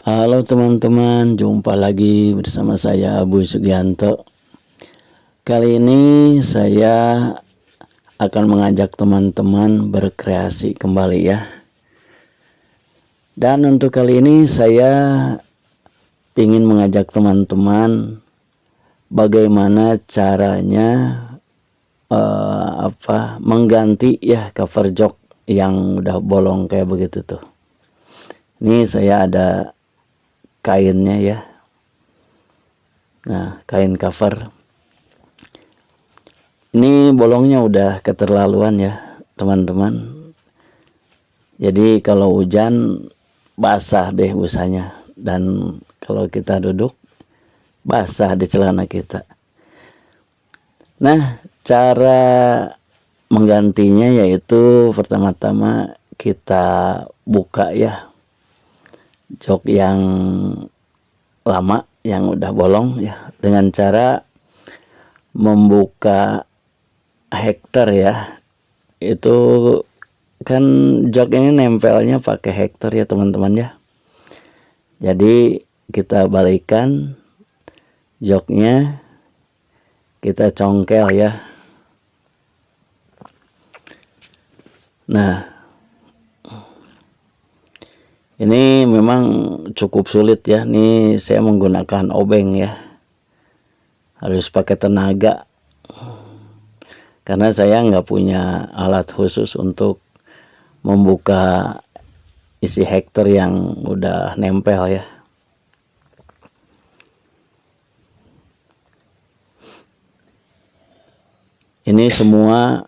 Halo teman-teman, jumpa lagi bersama saya Abu Sugianto. Kali ini saya akan mengajak teman-teman berkreasi kembali ya. Dan untuk kali ini saya ingin mengajak teman-teman bagaimana caranya mengganti ya cover jok yang udah bolong kayak begitu tuh. Ini saya ada kainnya ya. Nah, kain cover. Ini bolongnya udah keterlaluan ya, teman-teman. Jadi kalau hujan basah deh busanya, dan kalau kita duduk basah di celana kita. Nah, cara menggantinya yaitu pertama-tama kita buka ya jok yang lama yang udah bolong ya, dengan cara membuka hektar ya. Itu kan jok ini nempelnya pakai hektar ya teman-teman ya. Jadi kita balikan joknya, kita congkel ya. Nah, ini memang cukup sulit ya. Ini saya menggunakan obeng ya, harus pakai tenaga karena saya nggak punya alat khusus untuk membuka isi hektar yang udah nempel ya. Ini semua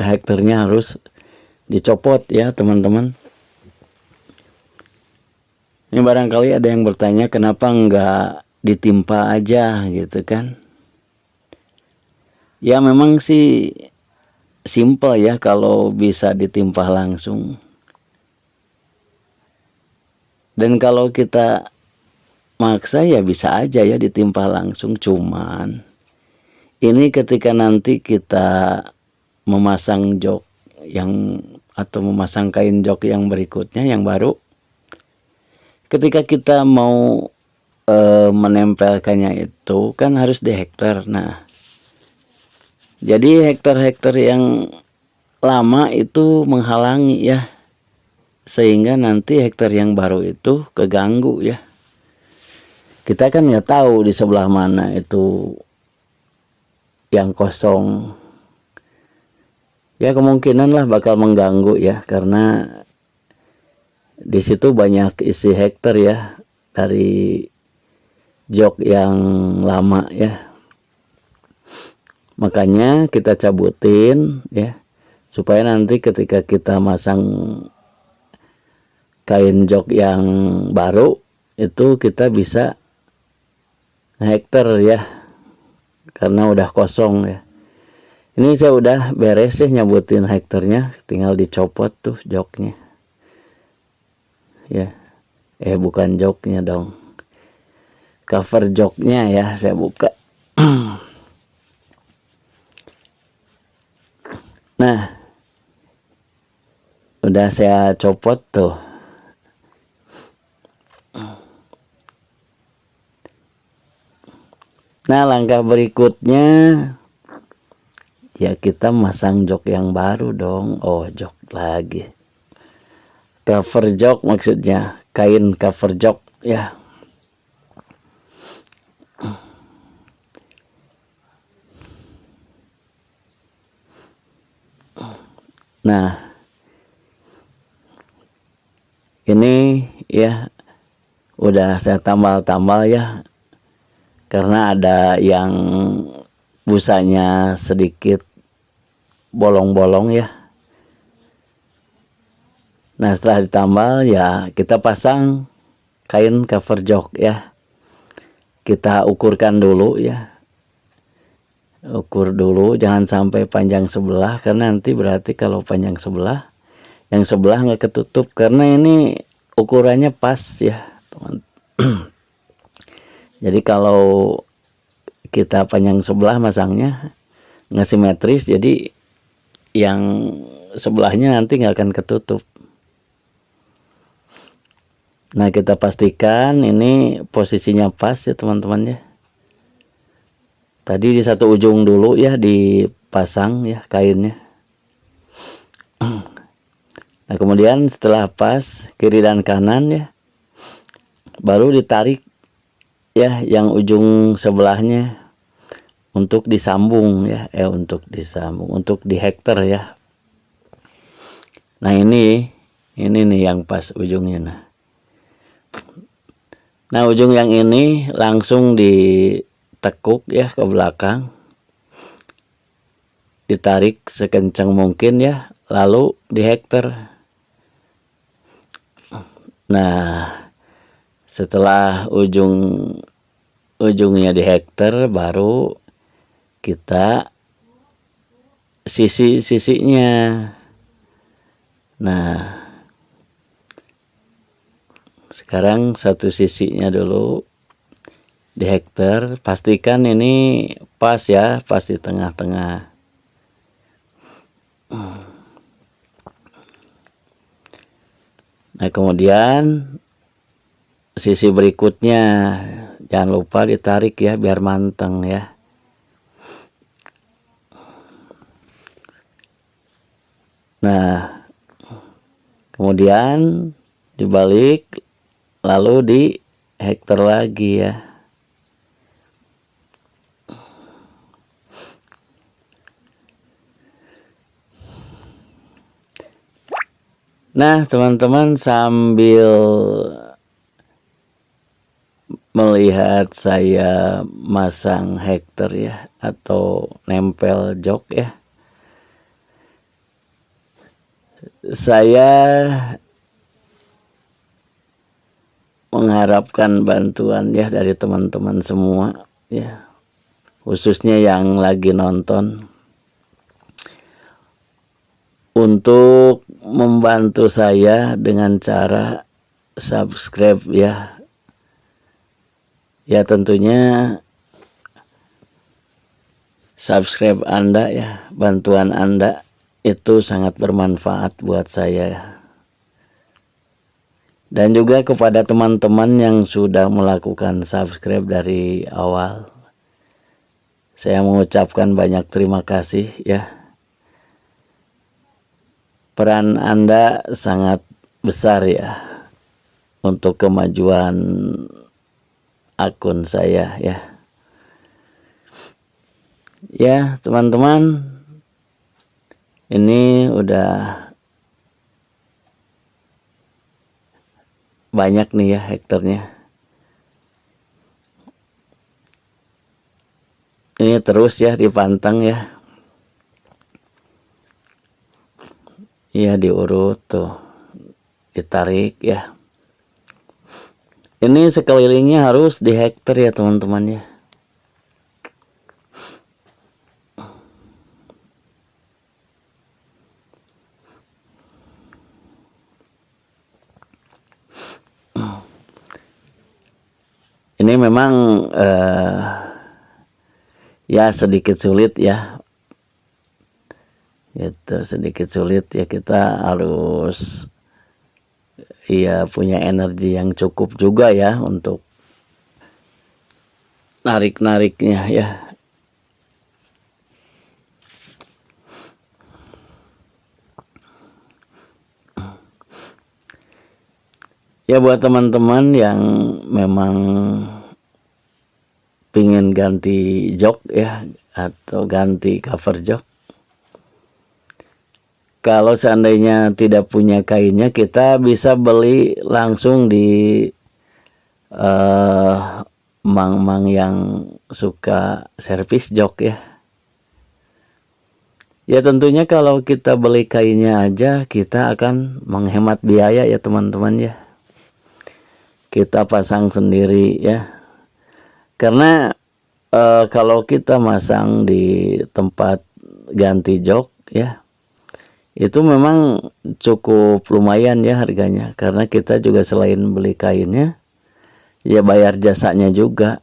hektarnya harus dicopot ya teman-teman. Ini barangkali ada yang bertanya kenapa nggak ditimpa aja gitu kan. Ya memang sih simple ya kalau bisa ditimpa langsung. Dan kalau kita maksa ya bisa aja ya ditimpa langsung, cuman ini ketika nanti kita memasang jok yang atau memasang kain jok yang berikutnya yang baru, ketika kita mau menempelkannya itu kan harus di hektar. Nah, jadi hektar-hektar yang lama itu menghalangi ya, sehingga nanti hektar yang baru itu keganggu ya. Kita kan nggak tahu di sebelah mana itu yang kosong. Ya kemungkinan lah bakal mengganggu ya, karena di situ banyak isi hektar ya dari jok yang lama ya. Makanya kita cabutin ya, supaya nanti ketika kita masang kain jok yang baru itu kita bisa hektar ya, karena udah kosong ya. Ini saya udah beres ya nyabutin hektarnya, tinggal dicopot tuh joknya ya. Bukan joknya dong, cover joknya ya, saya buka. Nah, udah saya copot tuh. Nah, langkah berikutnya ya kita masang jok yang baru dong. Oh, jok lagi. Cover jok maksudnya, kain cover jok ya. Nah, ini ya udah saya tambal-tambal ya, karena ada yang busanya sedikit bolong-bolong ya. Nah, setelah ditambal ya kita pasang kain cover jok ya. Kita ukurkan dulu ya. Ukur dulu, jangan sampai panjang sebelah, karena nanti berarti kalau panjang sebelah, yang sebelah nggak ketutup, karena ini ukurannya pas ya teman. Jadi kalau kita panjang sebelah masangnya nggak simetris, jadi yang sebelahnya nanti nggak akan ketutup. Nah, kita pastikan ini posisinya pas ya teman-teman ya. Tadi di satu ujung dulu ya dipasang ya kainnya. Nah, kemudian setelah pas kiri dan kanan ya, baru ditarik ya yang ujung sebelahnya untuk disambung ya, untuk disambung, untuk dihektar ya. Nah, ini nih yang pas ujungnya. Nah, ujung yang ini langsung ditekuk ya ke belakang, ditarik sekencang mungkin ya, lalu dihektar. Nah, setelah ujungnya dihektar, baru kita sisi-sisinya. Nah, sekarang satu sisinya dulu dihektar, pastikan ini pas ya, pas di tengah-tengah. Nah, kemudian sisi berikutnya jangan lupa ditarik ya biar manteng ya. Nah, kemudian dibalik lalu dihektar lagi ya. Nah, teman-teman sambil melihat saya masang hektar ya atau nempel jok ya, saya mengharapkan bantuan ya dari teman-teman semua ya, khususnya yang lagi nonton, untuk membantu saya dengan cara subscribe ya. Ya, tentunya subscribe Anda ya, bantuan Anda itu sangat bermanfaat buat saya. Dan juga kepada teman-teman yang sudah melakukan subscribe dari awal, saya mengucapkan banyak terima kasih ya. Peran Anda sangat besar ya untuk kemajuan akun saya ya. Ya, teman-teman, ini udah banyak nih ya hektarnya. Ini terus ya dipantang ya. Iya, diurut tuh, ditarik ya. Ini sekelilingnya harus dihektar ya teman-teman ya. Ini memang ya sedikit sulit ya. Itu sedikit sulit ya, kita harus ya punya energi yang cukup juga ya untuk narik-nariknya ya. Ya, buat teman-teman yang memang pingin ganti jok ya atau ganti cover jok, kalau seandainya tidak punya kainnya, kita bisa beli langsung di mang-mang yang suka servis jok ya. Ya, tentunya kalau kita beli kainnya aja, kita akan menghemat biaya ya teman-teman ya. Kita pasang sendiri ya. Karena kalau kita masang di tempat ganti jok ya, itu memang cukup lumayan ya harganya, karena kita juga selain beli kainnya ya bayar jasanya juga.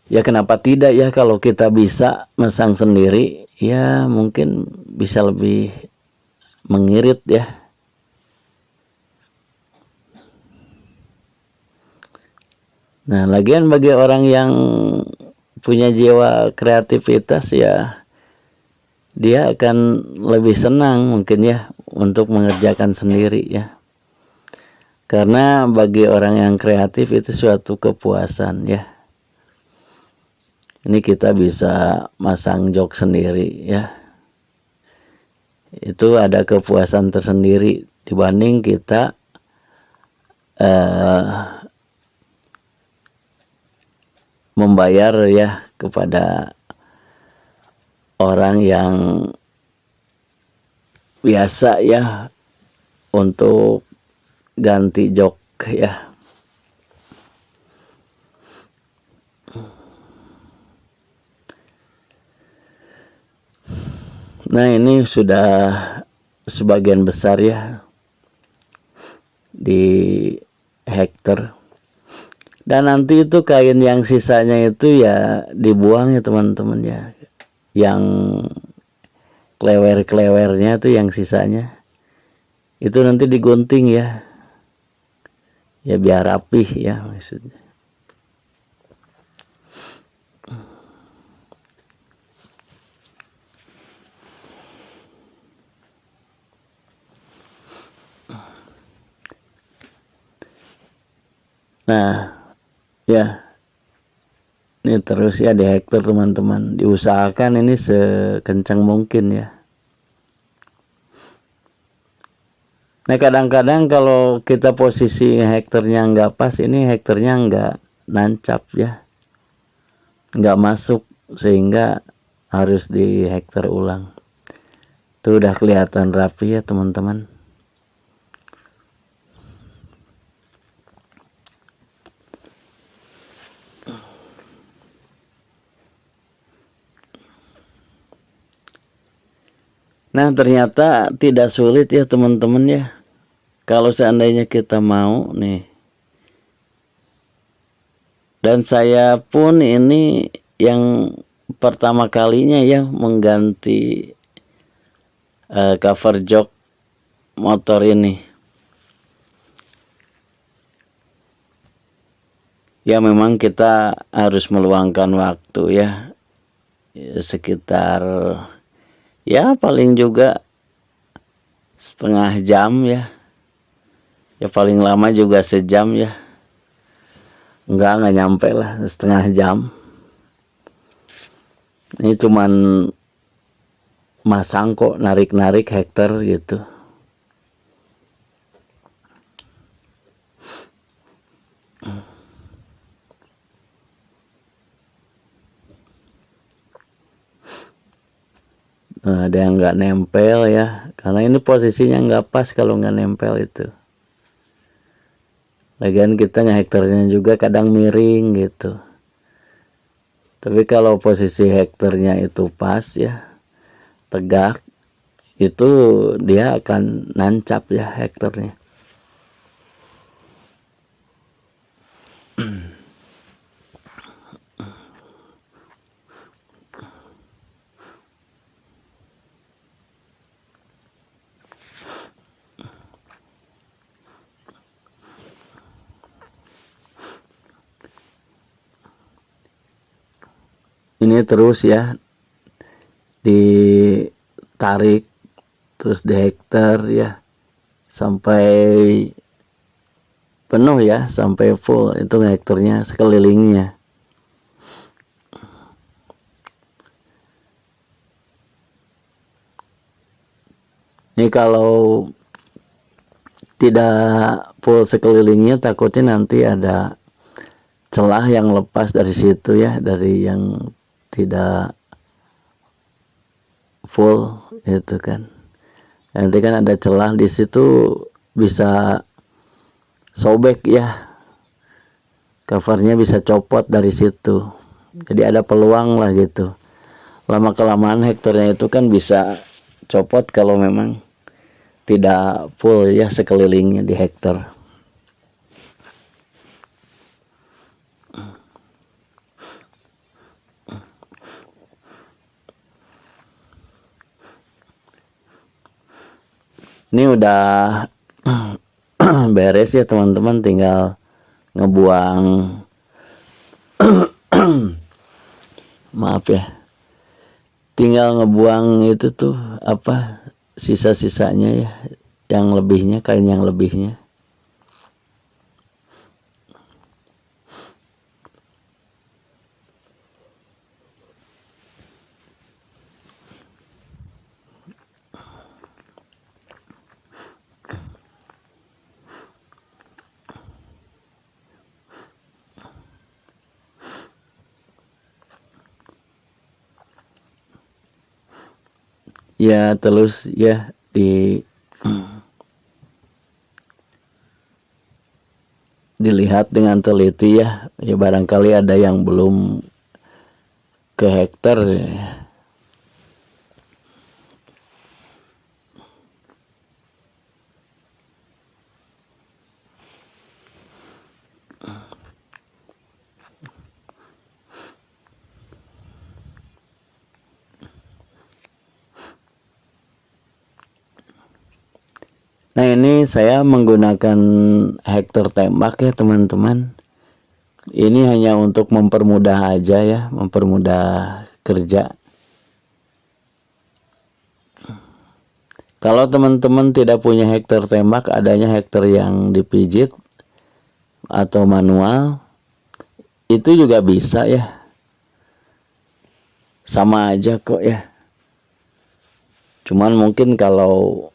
Ya, kenapa tidak ya, kalau kita bisa masang sendiri ya mungkin bisa lebih mengirit ya. Nah, lagian bagi orang yang punya jiwa kreativitas ya, dia akan lebih senang mungkin ya untuk mengerjakan sendiri ya. Karena bagi orang yang kreatif itu suatu kepuasan ya. Ini kita bisa masang jok sendiri ya. Itu ada kepuasan tersendiri dibanding kita membayar ya kepada orang yang biasa ya untuk ganti jok ya. Nah, ini sudah sebagian besar ya di hektar. Dan nanti itu kain yang sisanya itu ya dibuang ya teman-teman ya. Yang klewer-klewernya itu yang sisanya itu nanti digunting ya. Ya biar rapih ya maksudnya. Nah, ya ini terus ya di hektar teman-teman, diusahakan ini sekencang mungkin ya. Nah, kadang-kadang kalau kita posisi hektarnya nggak pas, ini hektarnya nggak nancap ya, nggak masuk, sehingga harus di hektar ulang. Itu udah kelihatan rapi ya teman-teman. Nah, ternyata tidak sulit ya teman-teman ya. Kalau seandainya kita mau nih. Dan saya pun ini yang pertama kalinya ya mengganti cover jok motor ini. Ya memang kita harus meluangkan waktu ya, sekitar ya paling juga setengah jam ya. Ya paling lama juga sejam ya. Enggak nyampe lah, setengah jam. Ini cuman masang kok, narik-narik hektar gitu. Nah, ada yang nggak nempel ya, karena ini posisinya nggak pas kalau nggak nempel itu. Lagian kita hektarnya juga kadang miring gitu. Tapi kalau posisi hektarnya itu pas ya, tegak, itu dia akan nancap ya hektarnya. Ini terus ya ditarik terus di hektar ya sampai penuh ya, sampai full itu hektarnya sekelilingnya. Ini kalau tidak full sekelilingnya takutnya nanti ada celah yang lepas dari situ ya, dari yang tidak full itu kan. Nanti kan ada celah di situ, bisa sobek ya, covernya bisa copot dari situ. Jadi ada peluang lah gitu. Lama kelamaan hektarnya itu kan bisa copot kalau memang tidak full ya sekelilingnya di hektar. Ini udah beres ya teman-teman, tinggal ngebuang Maaf ya, tinggal ngebuang itu tuh apa sisa-sisanya ya, yang lebihnya, kain yang lebihnya. Ya terus ya dilihat dengan teliti ya, ya barangkali ada yang belum ke hektar ya. Nah ini saya menggunakan hektar tembak ya teman-teman. Ini hanya untuk mempermudah aja ya, mempermudah kerja. Kalau teman-teman tidak punya hektar tembak, adanya hektar yang dipijit atau manual, itu juga bisa ya. Sama aja kok ya. Cuman mungkin kalau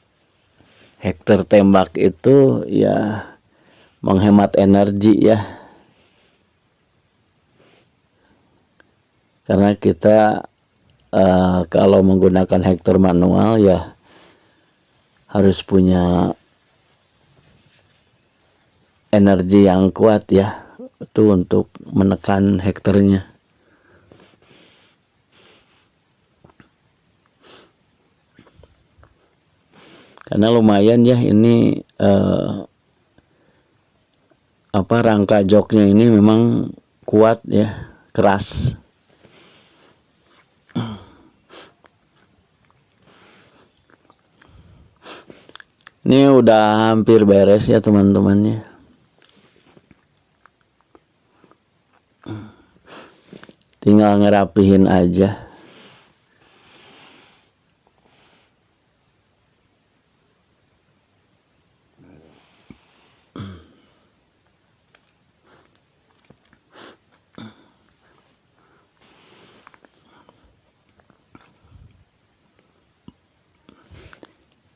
hektar tembak itu ya menghemat energi ya. Karena kita kalau menggunakan hektar manual ya harus punya energi yang kuat ya, itu untuk menekan hektarnya. Karena lumayan ya ini rangka joknya ini memang kuat ya, keras. Ini udah hampir beres ya teman-temannya. Tinggal ngerapihin aja.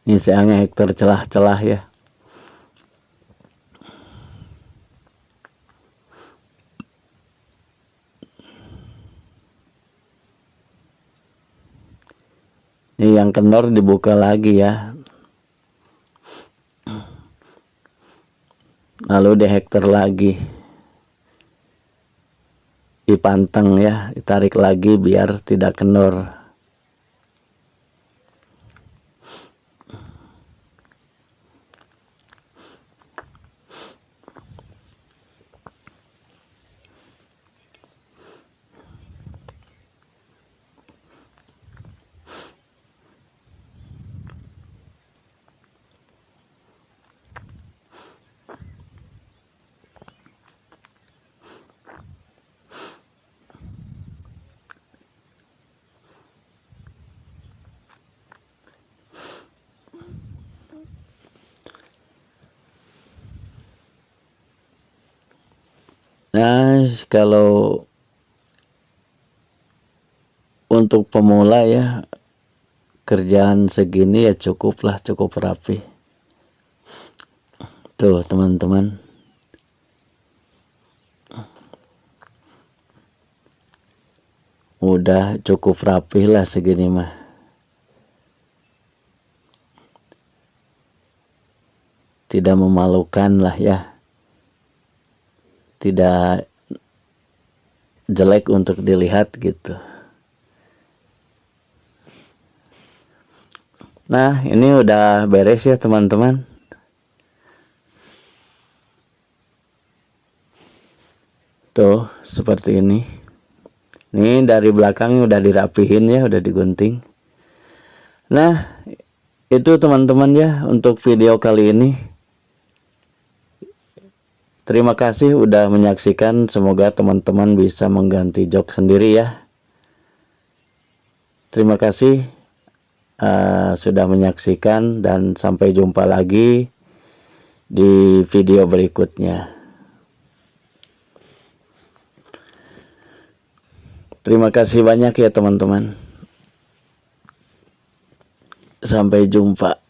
Ini saya ngehektar celah-celah ya. Ini yang kendor dibuka lagi ya. Lalu dihektar lagi. Dipanteng ya, ditarik lagi biar tidak kendor. Nah, kalau untuk pemula ya, kerjaan segini ya cukup rapi. Tuh teman-teman. Udah cukup rapi lah segini mah. Tidak memalukan lah ya. Tidak jelek untuk dilihat gitu. Nah ini udah beres ya teman-teman. Tuh seperti ini. Ini dari belakang udah dirapihin ya, udah digunting. Nah itu teman-teman ya untuk video kali ini. Terima kasih udah menyaksikan. Semoga teman-teman bisa mengganti jok sendiri ya. Terima kasih sudah menyaksikan, dan sampai jumpa lagi di video berikutnya. Terima kasih banyak ya teman-teman. Sampai jumpa.